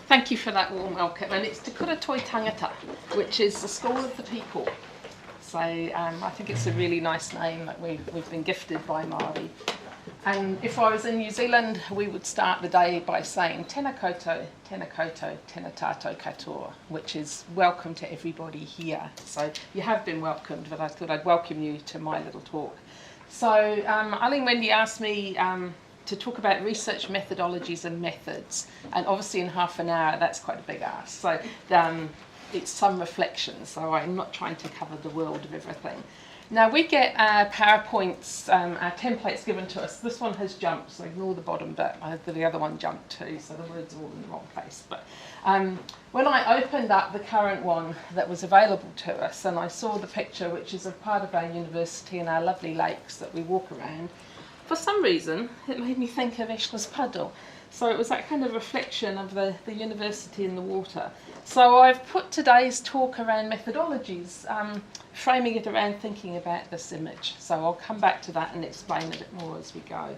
Thank you for that warm welcome, and it's Te Kura Toi Tangata, which is the School of the People. So I think it's a really nice name that we've been gifted by Māori. And if I was in New Zealand, we would start the day by saying tēnā koutou, tēnā koutou, tēnā tātou katoa, which is welcome to everybody here. So you have been welcomed, but I thought I'd welcome you to my little talk. So Eileen Wendy asked me to talk about research methodologies and methods, and obviously in half an hour that's quite a big ask. So it's some reflection, so I'm not trying to cover the world of everything. Now we get our PowerPoints, our templates given to us. This one has jumped, so ignore the bottom bit. The other one jumped too, so the words are all in the wrong place. But when I opened up the current one that was available to us, and I saw the picture, which is a part of our university and our lovely lakes that we walk around, for some reason it made me think of Eschler's Puddle. So it was that kind of reflection of the university in the water. So I've put today's talk around methodologies, framing it around thinking about this image. So I'll come back to that and explain a bit more as we go.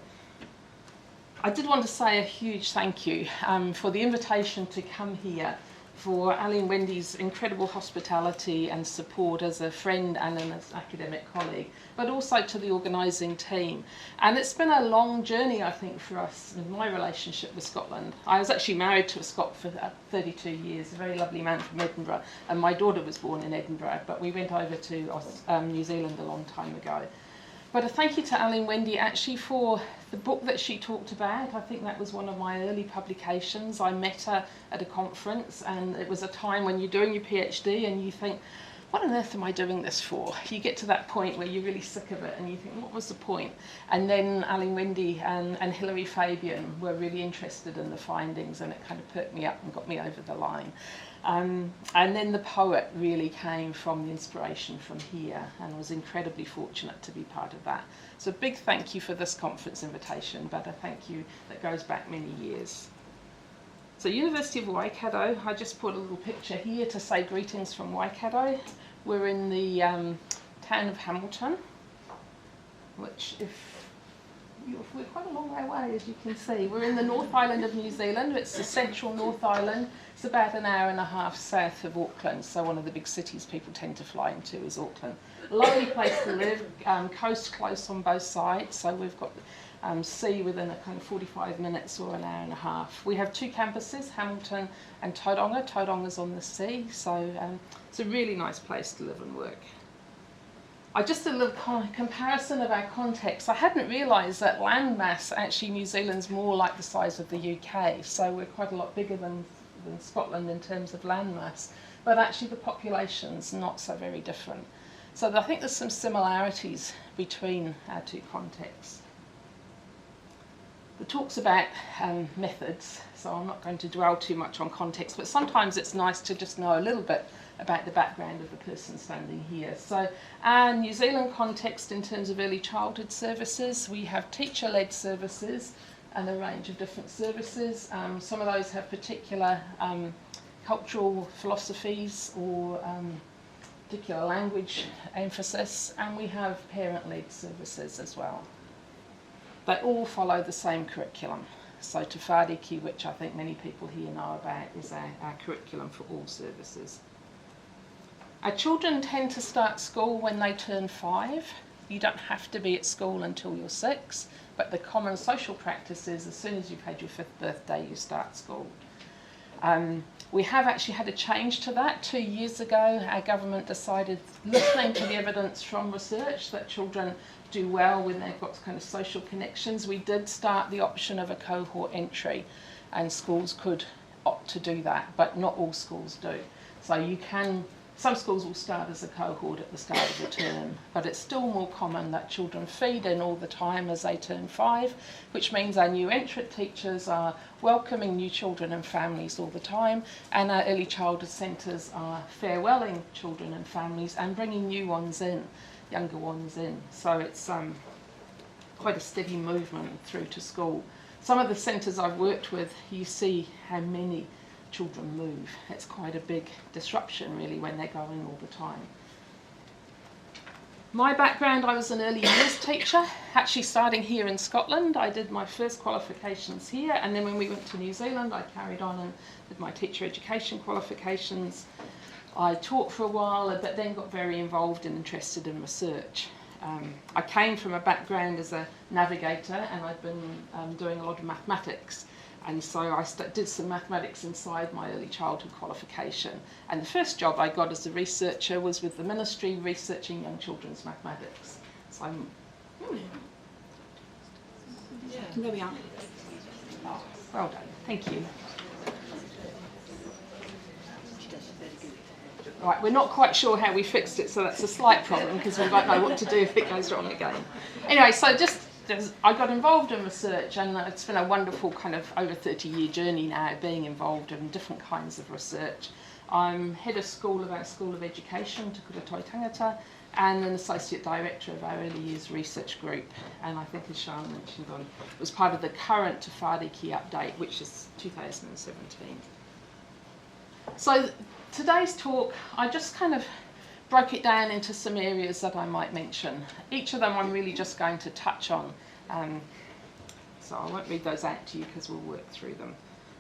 I did want to say a huge thank you for the invitation to come here, for Eileen Wendy's incredible hospitality and support as a friend and as an academic colleague, but also to the organising team. And it's been a long journey, I think, for us in my relationship with Scotland. I was actually married to a Scot for 32 years, a very lovely man from Edinburgh, and my daughter was born in Edinburgh, but we went over to New Zealand a long time ago. But a thank you to Eileen Wendy actually for the book that she talked about. I think that was one of my early publications. I met her at a conference, and it was a time when you're doing your PhD and you think, what on earth am I doing this for? You get to that point where you're really sick of it and you think, what was the point? And then Eileen Wendy and Hilary Fabian were really interested in the findings, and it kind of perked me up and got me over the line. And then the poet really came from the inspiration from here, and I was incredibly fortunate to be part of that. So a big thank you for this conference invitation, but a thank you that goes back many years. So University of Waikato, I just put a little picture here to say greetings from Waikato. We're in the town of Hamilton, which we're quite a long way away, as you can see. We're in the North Island of New Zealand. It's the central North Island. It's about an hour and a half south of Auckland, so one of the big cities people tend to fly into is Auckland. Lovely place to live, coast close on both sides, so we've got sea within a kind of 45 minutes or an hour and a half. We have two campuses, Hamilton and Tauranga. Tauranga's on the sea, so it's a really nice place to live and work. I just did a little comparison of our context. I hadn't realised that landmass, actually New Zealand's more like the size of the UK, so we're quite a lot bigger than Scotland in terms of landmass, but actually the population's not so very different. So I think there's some similarities between our two contexts. The talk's about methods, so I'm not going to dwell too much on context, but sometimes it's nice to just know a little bit about the background of the person standing here. So our New Zealand context in terms of early childhood services, we have teacher-led services and a range of different services. Some of those have particular cultural philosophies or particular language emphasis, and we have parent-led services as well. They all follow the same curriculum. So Te Whāriki, which I think many people here know about, is our curriculum for all services. Our children tend to start school when they turn 5. You don't have to be at school until you're 6, but the common social practice is as soon as you've had your 5th birthday, you start school. We have actually had a change to that. 2 years ago, our government decided, listening to the evidence from research, that children do well when they've got kind of social connections. We did start the option of a cohort entry, and schools could opt to do that, but not all schools do. So you can, some schools will start as a cohort at the start of the term, but it's still more common that children feed in all the time as they turn 5, which means our new entrant teachers are welcoming new children and families all the time, and our early childhood centres are farewelling children and families and bringing new ones in, younger ones in. So it's quite a steady movement through to school. Some of the centres I've worked with, you see how many children move. It's quite a big disruption really when they're going all the time. My background, I was an early years teacher, actually starting here in Scotland. I did my first qualifications here, and then when we went to New Zealand, I carried on and did my teacher education qualifications. I taught for a while, but then got very involved and interested in research. I came from a background as a navigator, and I'd been doing a lot of mathematics. And so I did some mathematics inside my early childhood qualification. And the first job I got as a researcher was with the ministry researching young children's mathematics. So I'm... There we are. Oh, well done. Thank you. Right, we're not quite sure how we fixed it, so that's a slight problem because we won't know what to do if it goes wrong again. Anyway, so I got involved in research, and it's been a wonderful kind of over 30-year journey now being involved in different kinds of research. I'm head of school of our School of Education, Te Kura Toi Tangata, and an associate director of our early years research group. And I think, as Sean mentioned on, it was part of the current Te Whāriki update, which is 2017. So today's talk, I just kind of broke it down into some areas that I might mention. Each of them I'm really just going to touch on. So I won't read those out to you because we'll work through them.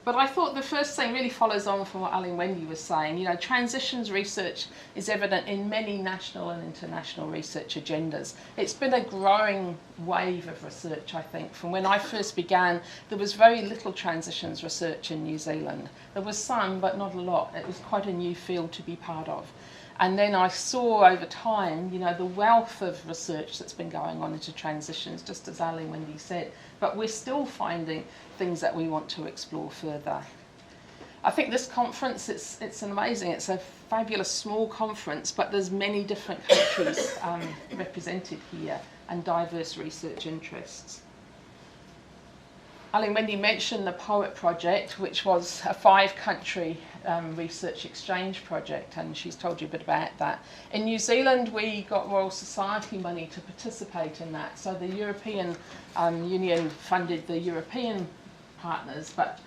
But I thought the first thing really follows on from what Aline Wendy was saying. You know, transitions research is evident in many national and international research agendas. It's been a growing wave of research, I think. From when I first began, there was very little transitions research in New Zealand. There was some, but not a lot. It was quite a new field to be part of. And then I saw over time, you know, the wealth of research that's been going on into transitions, just as Aline Wendy said. But we're still finding things that we want to explore further. I think this conference, it's amazing. It's a fabulous small conference, but there's many different countries represented here and diverse research interests. Aline Wendy mentioned the POET project, which was a 5-country research exchange project, and she's told you a bit about that. In New Zealand, we got Royal Society money to participate in that. So the European Union funded the European partners, but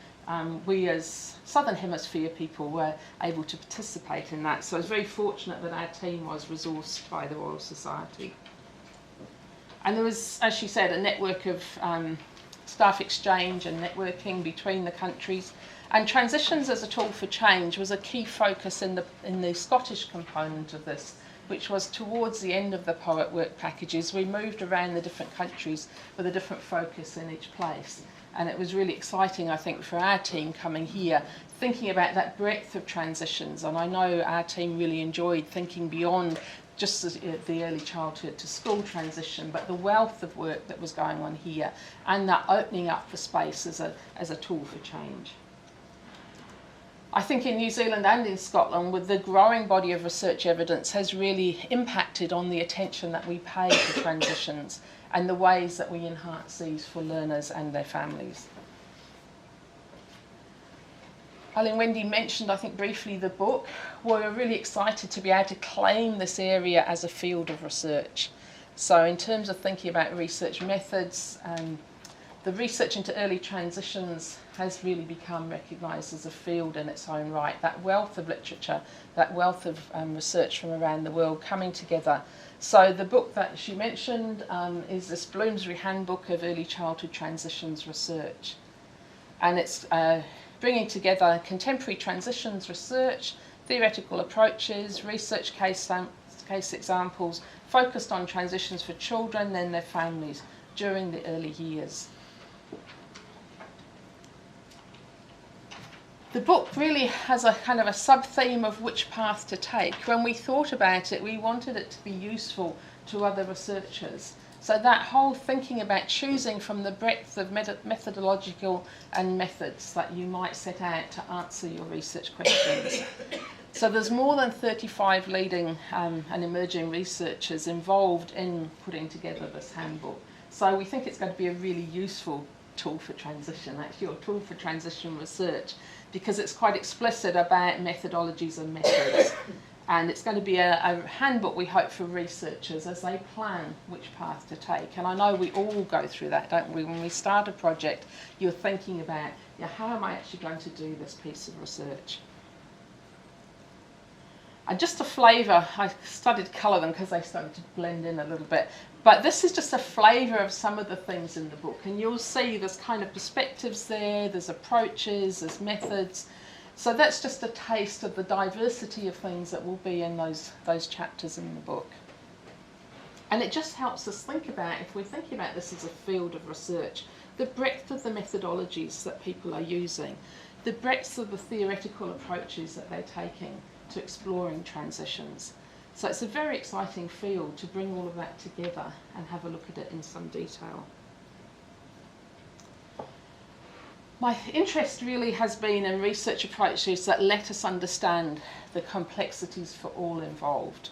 we as Southern Hemisphere people were able to participate in that. So I was very fortunate that our team was resourced by the Royal Society. And there was, as she said, a network of staff exchange and networking between the countries. And transitions as a tool for change was a key focus in the Scottish component of this, which was towards the end of the POET work packages. We moved around the different countries with a different focus in each place. And it was really exciting, I think, for our team coming here, thinking about that breadth of transitions. And I know our team really enjoyed thinking beyond just the early childhood to school transition, but the wealth of work that was going on here and that opening up the space as a tool for change. I think in New Zealand and in Scotland, with the growing body of research evidence, has really impacted on the attention that we pay to transitions and the ways that we enhance these for learners and their families. Aline Wendy mentioned, I think briefly, the book. We're really excited to be able to claim this area as a field of research. So in terms of thinking about research methods, the research into early transitions has really become recognised as a field in its own right. That wealth of literature, that wealth of research from around the world coming together. So the book that she mentioned is this Bloomsbury Handbook of Early Childhood Transitions Research. And it's bringing together contemporary transitions research, theoretical approaches, research case examples focused on transitions for children and their families during the early years. The book really has a kind of a sub-theme of which path to take. When we thought about it, we wanted it to be useful to other researchers. So that whole thinking about choosing from the breadth of methodological and methods that you might set out to answer your research questions. So there's more than 35 leading and emerging researchers involved in putting together this handbook. So we think it's going to be a really useful tool for transition, actually, or tool for transition research, because it's quite explicit about methodologies and methods. And it's going to be a handbook, we hope, for researchers as they plan which path to take. And I know we all go through that, don't we? When we start a project, you're thinking about, how am I actually going to do this piece of research? And just a flavour, I started to colour them because they started to blend in a little bit. But this is just a flavour of some of the things in the book. And you'll see there's kind of perspectives there, there's approaches, there's methods. So that's just a taste of the diversity of things that will be in those chapters in the book. And it just helps us think about, if we're thinking about this as a field of research, the breadth of the methodologies that people are using, the breadth of the theoretical approaches that they're taking to exploring transitions. So it's a very exciting field to bring all of that together and have a look at it in some detail. My interest really has been in research approaches that let us understand the complexities for all involved.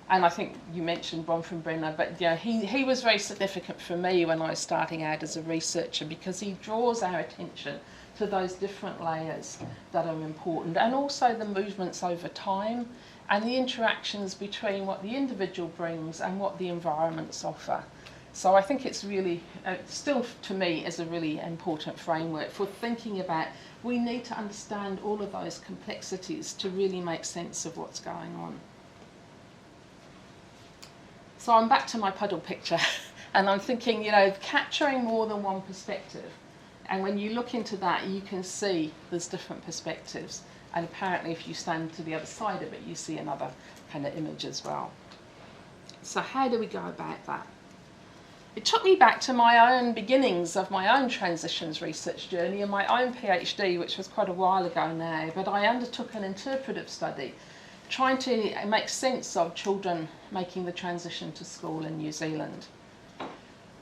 And I think you mentioned Bronfenbrenner, but you know, he was very significant for me when I was starting out as a researcher, because he draws our attention to those different layers that are important, and also the movements over time and the interactions between what the individual brings and what the environments offer. So I think it's really, still to me, is a really important framework for thinking about, we need to understand all of those complexities to really make sense of what's going on. So I'm back to my puddle picture, and I'm thinking, you know, capturing more than one perspective. And when you look into that, you can see there's different perspectives. And apparently if you stand to the other side of it, you see another kind of image as well. So how do we go about that? It took me back to my own beginnings of my own transitions research journey and my own PhD, which was quite a while ago now, but I undertook an interpretive study trying to make sense of children making the transition to school in New Zealand.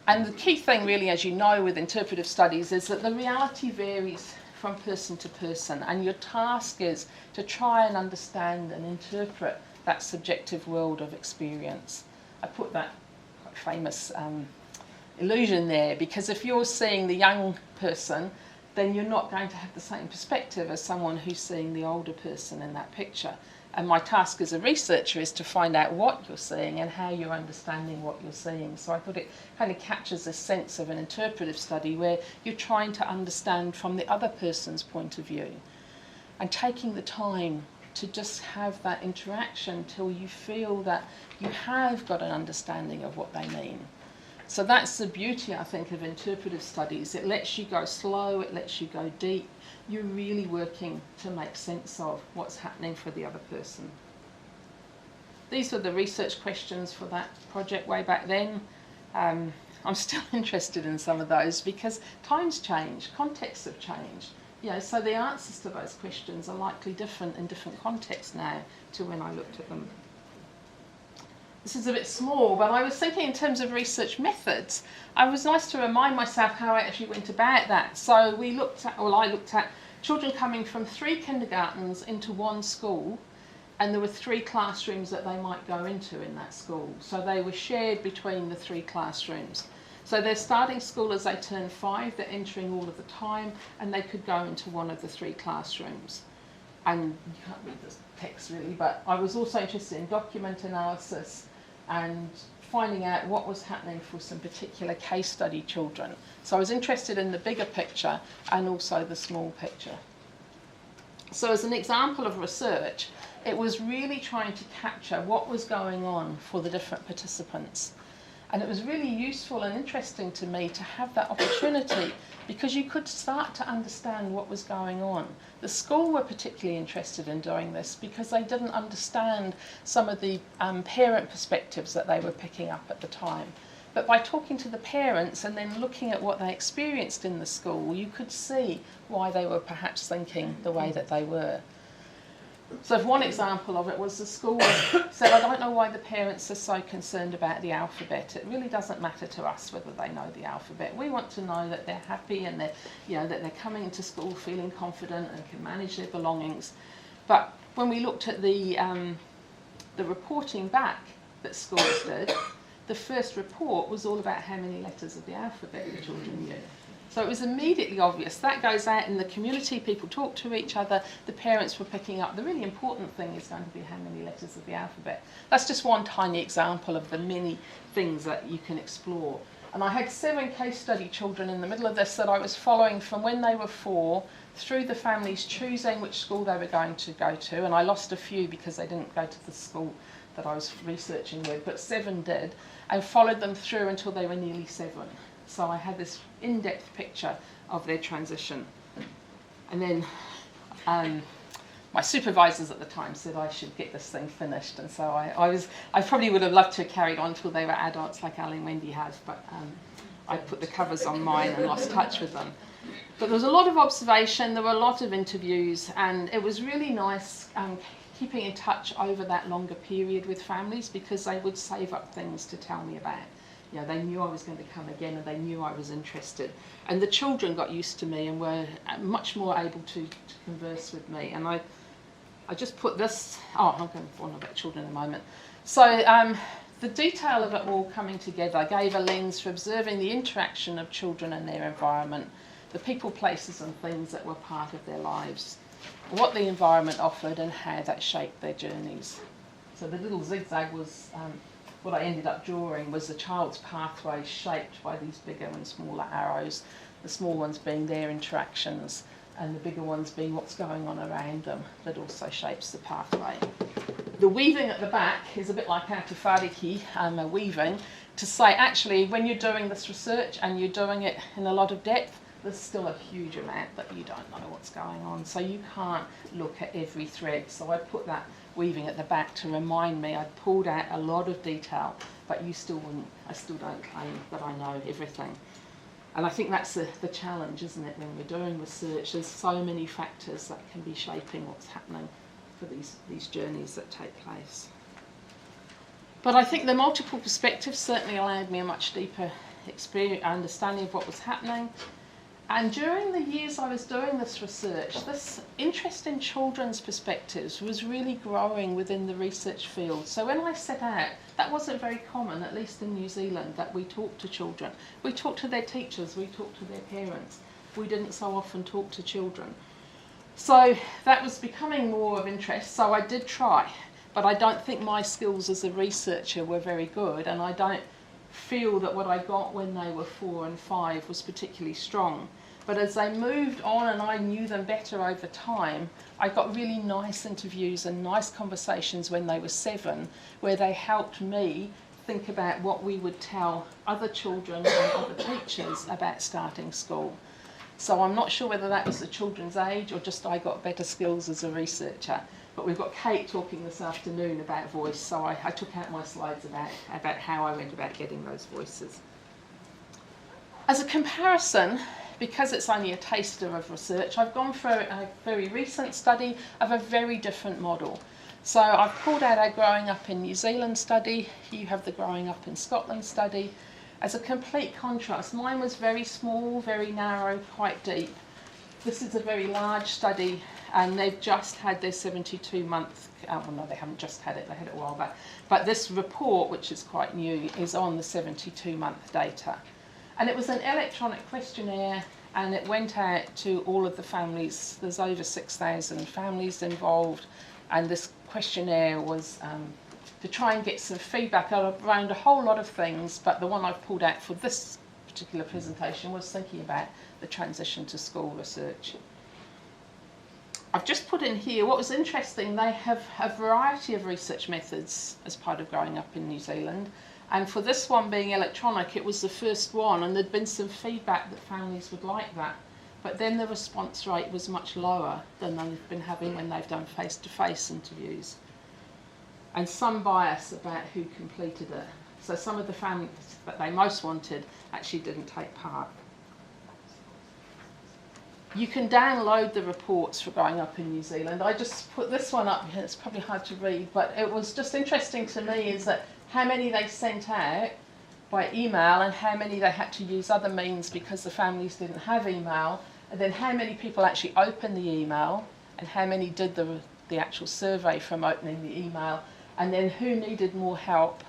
And the key thing really, as you know, with interpretive studies is that the reality varies from person to person, and your task is to try and understand and interpret that subjective world of experience. I put that quite famous illusion there, because if you're seeing the young person, then you're not going to have the same perspective as someone who's seeing the older person in that picture. And my task as a researcher is to find out what you're seeing and how you're understanding what you're seeing. So I thought it kind of captures a sense of an interpretive study where you're trying to understand from the other person's point of view and taking the time to just have that interaction till you feel that you have got an understanding of what they mean. So that's the beauty, I think, of interpretive studies. It lets you go slow, it lets you go deep. You're really working to make sense of what's happening for the other person. These were the research questions for that project way back then. I'm still interested in some of those because times change, contexts have changed. You know, so the answers to those questions are likely different in different contexts now to when I looked at them. This is a bit small, but I was thinking in terms of research methods, it was nice to remind myself how I actually went about that. So we looked at, well, I looked at children coming from 3 kindergartens into one school, and there were 3 classrooms that they might go into in that school. So they were shared between the 3 classrooms. So they're starting school as they turn 5, they're entering all of the time, and they could go into one of the 3 classrooms. And you can't read the text really, but I was also interested in document analysis and finding out what was happening for some particular case study children. So I was interested in the bigger picture and also the small picture. So as an example of research, it was really trying to capture what was going on for the different participants. And it was really useful and interesting to me to have that opportunity because you could start to understand what was going on. The school were particularly interested in doing this because they didn't understand some of the parent perspectives that they were picking up at the time. But by talking to the parents and then looking at what they experienced in the school, you could see why they were perhaps thinking the way that they were. So one example of it was the school said, I don't know why the parents are so concerned about the alphabet. It really doesn't matter to us whether they know the alphabet. We want to know that they're happy and that they're coming into school feeling confident and can manage their belongings. But when we looked at the reporting back that schools did, the first report was all about how many letters of the alphabet the children knew. So it was immediately obvious. That goes out in the community, people talk to each other, the parents were picking up. The really important thing is going to be how many letters of the alphabet. That's just one tiny example of the many things that you can explore. And I had 7 case study children in the middle of this that I was following from when they were 4 through the families choosing which school they were going to go to. And I lost a few because they didn't go to the school that I was researching with, but 7 did, and followed them through until they were nearly 7. So I had this in-depth picture of their transition. And then my supervisors at the time said I should get this thing finished, and so I probably would have loved to have carried on until they were adults like Al and Wendy have, but I put the covers on mine and lost touch with them. But there was a lot of observation, there were a lot of interviews, and it was really nice keeping in touch over that longer period with families, because they would save up things to tell me about. You know, they knew I was going to come again, and they knew I was interested. And the children got used to me and were much more able to converse with me. And I just put this, I'm going to on about children in a moment. So the detail of it all coming together gave a lens for observing the interaction of children and their environment, the people, places and things that were part of their lives, what the environment offered and how that shaped their journeys. So the little zigzag was, what I ended up drawing was the child's pathway shaped by these bigger and smaller arrows, the small ones being their interactions and the bigger ones being what's going on around them that also shapes the pathway. The weaving at the back is a bit like our te whāriki, a weaving, to say actually when you're doing this research and you're doing it in a lot of depth, there's still a huge amount that you don't know what's going on, so you can't look at every thread. So I put that weaving at the back to remind me I'd pulled out a lot of detail, but you still wouldn't, I still don't claim that I know everything. And I think that's the challenge, isn't it, when we're doing research? There's so many factors that can be shaping what's happening for these journeys that take place. But I think the multiple perspectives certainly allowed me a much deeper understanding of what was happening. And during the years I was doing this research, this interest in children's perspectives was really growing within the research field. So when I set out, that wasn't very common, at least in New Zealand, that we talked to children. We talked to their teachers, we talked to their parents. We didn't so often talk to children. So that was becoming more of interest, so I did try. But I don't think my skills as a researcher were very good, and I don't feel that what I got when they were 4 and 5 was particularly strong. But as they moved on and I knew them better over time, I got really nice interviews and nice conversations when they were 7, where they helped me think about what we would tell other children and other teachers about starting school. So I'm not sure whether that was the children's age or just I got better skills as a researcher. But we've got Kate talking this afternoon about voice, so I took out my slides about how I went about getting those voices. As a comparison, because it's only a taster of research, I've gone for a very recent study of a very different model. So I've pulled out our Growing Up in New Zealand study, you have the Growing Up in Scotland study. As a complete contrast, mine was very small, very narrow, quite deep. This is a very large study, and they've just had their 72-month, well no, they haven't just had it, they had it a while back. But this report, which is quite new, is on the 72-month data. And it was an electronic questionnaire, and it went out to all of the families. There's over 6,000 families involved, and this questionnaire was to try and get some feedback around a whole lot of things, but the one I've pulled out for this particular presentation was thinking about the transition to school research. I've just put in here, what was interesting, they have a variety of research methods as part of Growing Up in New Zealand. And for this one being electronic, it was the first one, and there'd been some feedback that families would like that. But then the response rate was much lower than they've been having when they've done face-to-face interviews. And some bias about who completed it. So some of the families that they most wanted actually didn't take part. You can download the reports for Growing Up in New Zealand. I just put this one up here, it's probably hard to read, but it was just interesting to me is that how many they sent out by email and how many they had to use other means because the families didn't have email, and then how many people actually opened the email and how many did the actual survey from opening the email, and then who needed more help.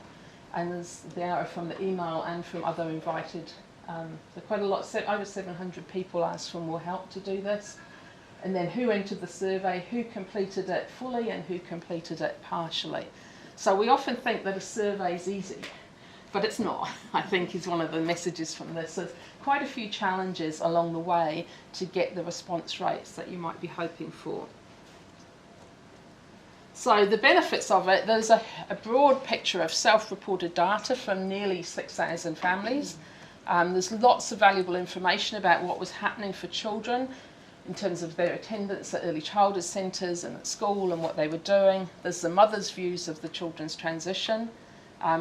And there's the arrow from the email and from other invited. So quite a lot, over 700 people asked for more help to do this. And then who entered the survey, who completed it fully and who completed it partially. So we often think that a survey is easy. but it's not, I think, is one of the messages from this. So there's quite a few challenges along the way to get the response rates that you might be hoping for. So the benefits of it, there's a broad picture of self-reported data from nearly 6,000 families. There's lots of valuable information about what was happening for children in terms of their attendance at early childhood centres and at school and what they were doing. There's the mother's views of the children's transition.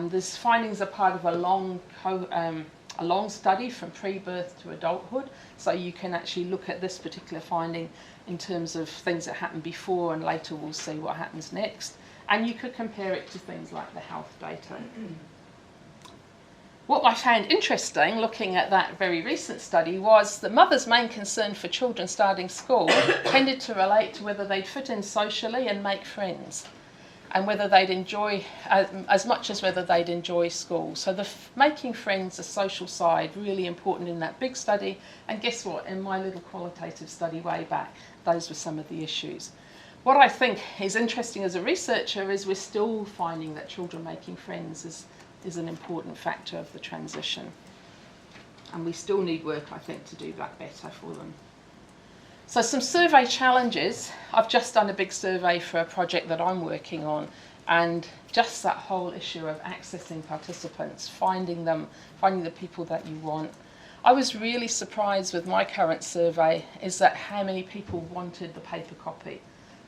There's findings are part of a long study from pre-birth to adulthood, so you can actually look at this particular finding in terms of things that happened before, and later we'll see what happens next. And you could compare it to things like the health data. What I found interesting looking at that very recent study was that mothers' main concern for children starting school tended to relate to whether they'd fit in socially and make friends, and whether they'd enjoy, as much as whether they'd enjoy school. So the making friends, the social side, really important in that big study. And guess what? In my little qualitative study way back, those were some of the issues. What I think is interesting as a researcher is we're still finding that children making friends is an important factor of the transition. And we still need work, I think, to do that better for them. So some survey challenges. I've just done a big survey for a project that I'm working on, and just that whole issue of accessing participants, finding the people that you want. I was really surprised with my current survey is that how many people wanted the paper copy.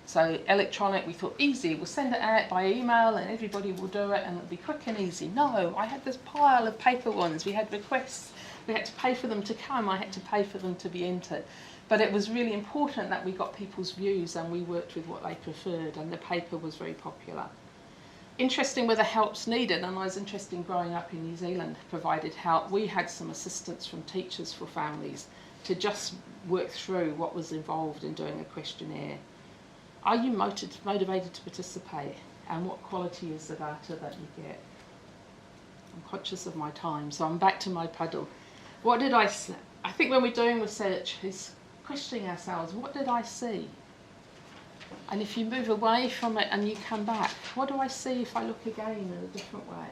So electronic, we thought easy, we'll send it out by email and everybody will do it and it'll be quick and easy. No, I had this pile of paper ones, we had requests, we had to pay for them to come, I had to pay for them to be entered. But it was really important that we got people's views and we worked with what they preferred, and the paper was very popular. Interesting whether help's needed, and I was interested in growing up in New Zealand, provided help. We had some assistance from teachers for families to just work through what was involved in doing a questionnaire. Are you motivated to participate, and what quality is the data that you get? I'm conscious of my time, so I'm back to my puddle. What did I see? I think when we're doing research, is questioning ourselves, what did I see? And if you move away from it and you come back, what do I see if I look again in a different way?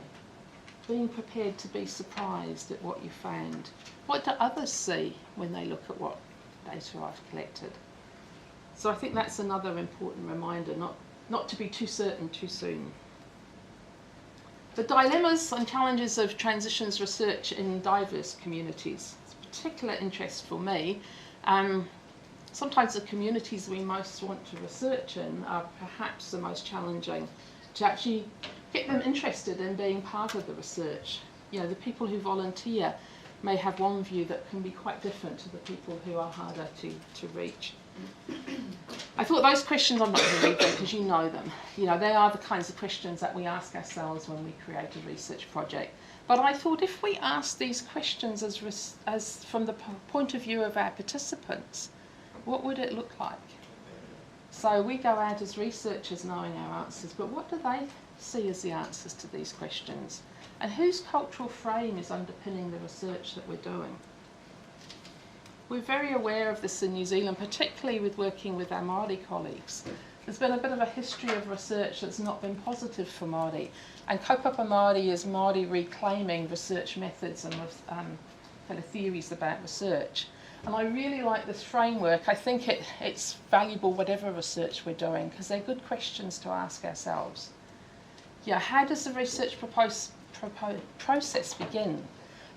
Being prepared to be surprised at what you found. What do others see when they look at what data I've collected? So I think that's another important reminder, not to be too certain too soon. The dilemmas and challenges of transitions research in diverse communities. It's a particular interest for me. Sometimes the communities we most want to research in are perhaps the most challenging to actually get them interested in being part of the research. You know, the people who volunteer may have one view that can be quite different to the people who are harder to reach. I thought those questions, I'm not going to read them because you know them. You know, they are the kinds of questions that we ask ourselves when we create a research project. But I thought if we asked these questions as from the point of view of our participants, what would it look like? So we go out as researchers knowing our answers, but what do they see as the answers to these questions? And whose cultural frame is underpinning the research that we're doing? We're very aware of this in New Zealand, particularly with working with our Māori colleagues. There's been a bit of a history of research that's not been positive for Māori. And kaupapa Māori is Māori reclaiming research methods and kind of theories about research. And I really like this framework. I think it's valuable whatever research we're doing, because they're good questions to ask ourselves. Yeah, how does the research process begin?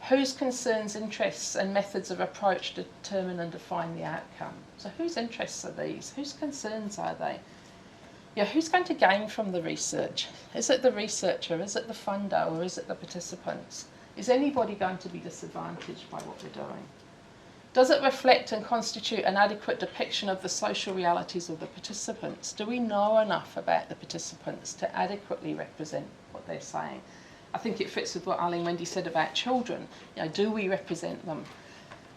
Whose concerns, interests and methods of approach determine and define the outcome? So whose interests are these? Whose concerns are they? Yeah, who's going to gain from the research? Is it the researcher? Is it the funder? Or is it the participants? Is anybody going to be disadvantaged by what we're doing? Does it reflect and constitute an adequate depiction of the social realities of the participants? Do we know enough about the participants to adequately represent what they're saying? I think it fits with what Arlene Wendy said about children. You know, do we represent them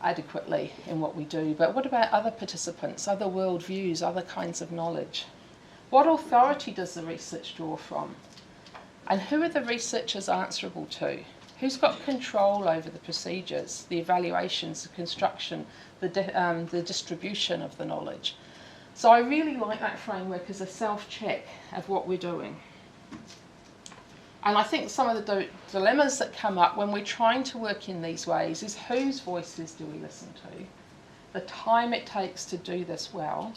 adequately in what we do? But what about other participants, other worldviews, other kinds of knowledge? What authority does the research draw from? And who are the researchers answerable to? Who's got control over the procedures, the evaluations, the construction, the distribution of the knowledge? So I really like that framework as a self-check of what we're doing. And I think some of the dilemmas that come up when we're trying to work in these ways is whose voices do we listen to, the time it takes to do this well,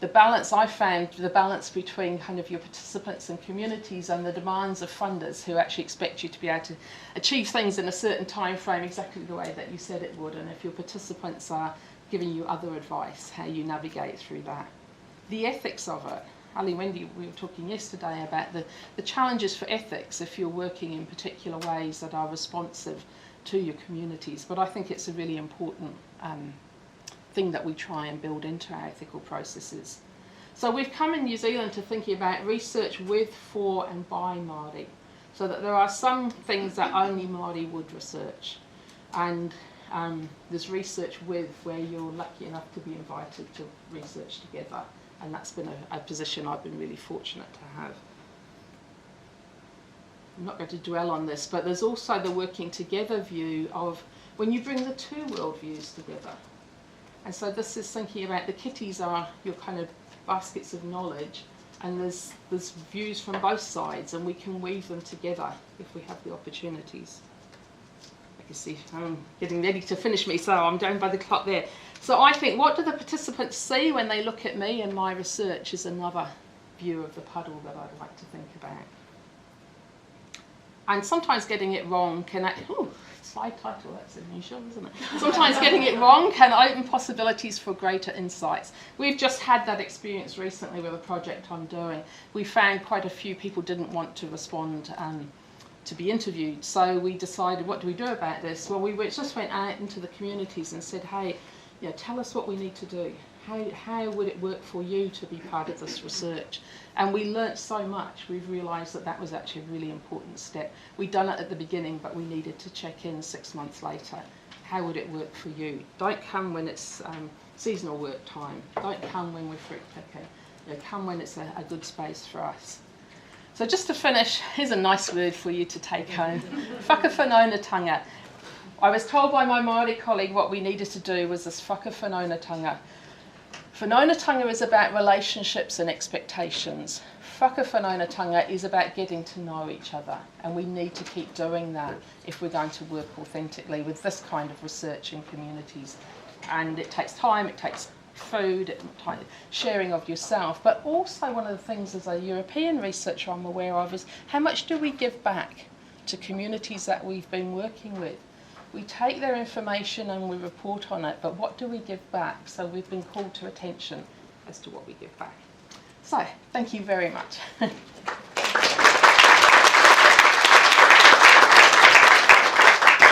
the balance I found, the balance between kind of your participants and communities and the demands of funders who actually expect you to be able to achieve things in a certain time frame exactly the way that you said it would, and if your participants are giving you other advice, how you navigate through that. The ethics of it. Ali, Wendy, we were talking yesterday about the challenges for ethics if you're working in particular ways that are responsive to your communities, but I think it's a really important thing that we try and build into our ethical processes. So we've come in New Zealand to thinking about research with, for and by Māori, so that there are some things that only Māori would research, and there's research with where you're lucky enough to be invited to research together, and that's been a position I've been really fortunate to have. I'm not going to dwell on this, but there's also the working together view of when you bring the two worldviews together. And so this is thinking about the kitties are your kind of baskets of knowledge, and there's views from both sides, and we can weave them together if we have the opportunities. I can see I'm getting ready to finish me, so I'm down by the clock there. So I think, what do the participants see when they look at me and my research is another view of the puddle that I'd like to think about. And sometimes getting it wrong can, slide title, that's unusual, isn't it? Sometimes getting it wrong can open possibilities for greater insights. We've just had that experience recently with a project I'm doing. We found quite a few people didn't want to respond to be interviewed, so we decided, what do we do about this? Well, we just went out into the communities and said, hey, tell us what we need to do. How would it work for you to be part of this research? And we learnt so much. We've realised that that was actually a really important step. We'd done it at the beginning, but we needed to check in 6 months later. How would it work for you? Don't come when it's seasonal work time. Don't come when we're fruit picking. Come when it's a good space for us. So just to finish, here's a nice word for you to take home. Whakawhanaungatanga. I was told by my Māori colleague what we needed to do was this whakawhanaungatanga. Whanaungatanga is about relationships and expectations. Whakawhanaungatanga is about getting to know each other, and we need to keep doing that if we're going to work authentically with this kind of research in communities. And it takes time, it takes food, sharing of yourself, but also one of the things as a European researcher I'm aware of is how much do we give back to communities that we've been working with? We take their information and we report on it, but what do we give back? So we've been called to attention as to what we give back. So, thank you very much.